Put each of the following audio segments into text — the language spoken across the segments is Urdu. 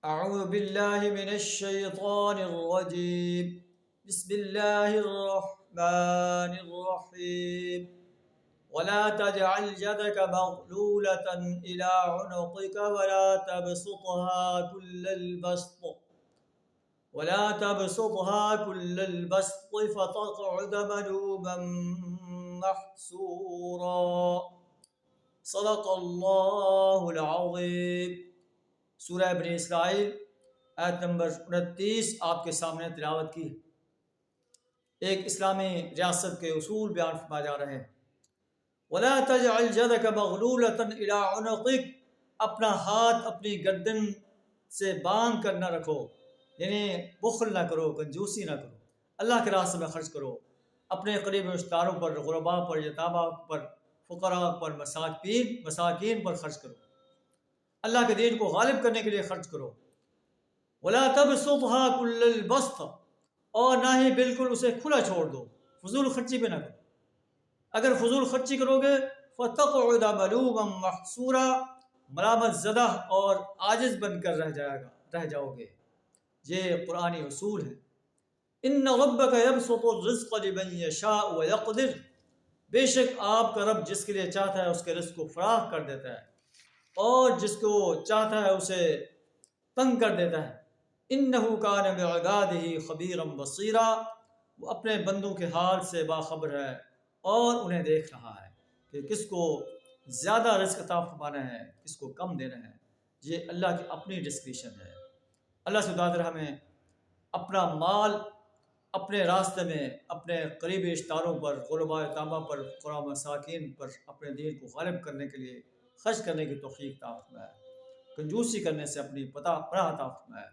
أعوذ بالله من الشيطان الرجيم. بسم الله الرحمن الرحيم. ولا تجعل يدك مغلولة إلى عنقك ولا تبسطها كل البسط فتقعد ملوما محسورا. صدق اللہ العظیم. سورہ بنی اسرائیل آیت نمبر 29 آپ کے سامنے تلاوت کی. ایک اسلامی ریاست کے اصول بیان فرمائے جا رہے ہیں. وَلَا تَجْعَلْ يَدَكَ مَغْلُولَةً إِلَىٰ عُنُقِكَ، اپنا ہاتھ اپنی گردن سے باندھ کر نہ رکھو، یعنی بخل نہ کرو، کنجوسی نہ کرو، اللہ کے راستے میں خرچ کرو، اپنے قریب رشتہ پر، غرباء پر، یتامہ پر، فقراء پر، مساکین پر خرچ کرو، اللہ کے دین کو غالب کرنے کے لیے خرچ کرو. وَلَا تَبْسُطْهَا كُلَّ الْبَسْطِ، اور نہ ہی بالکل اسے کھلا چھوڑ دو، فضول خرچی پہ نہ کرو. اگر فضول خرچی کرو گے فَتَقْعُدَ مَلُومًا مَحْسُورًا، ملامت زدہ اور عاجز بن کر رہ جاؤ گے. یہ قرآنی اصول ہے. إِنَّ رَبَّكَ يَبْسُطُ الرِّزْقَ لِمَن يَشَاءُ وَيَقْدِرُ، بے شک آپ کا رب جس کے لیے چاہتا ہے اس کے رزق کو فراخ کر دیتا ہے، اور جس کو چاہتا ہے اسے تنگ کر دیتا ہے. إِنَّهُ كَانَ بِعِبَادِهِ خَبِيرًا بَصِيرًا، وہ اپنے بندوں کے حال سے باخبر ہے اور انہیں دیکھ رہا ہے کہ کس کو زیادہ رزق عطا فرمانا ہے، کس کو کم دینا ہے. یہ اللہ کی اپنی ڈسکریشن ہے. اللہ سے دعا کر ہمیں اپنا مال اپنے راستے میں، اپنے قریبی اشتاروں پر، غرباء یتامہ پر، فقراء مساکین پر اپنے دین کو غالب کرنے کے لیے خرچ کرنے کی توفیق عطا فرمائے. کنجوسی کرنے سے اپنی پناہ عطا فرمائے،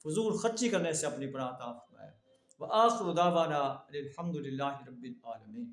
فضول خرچی کرنے سے اپنی پناہ عطا فرمائے. وآخر دعوانا الحمد للہ رب العالمین.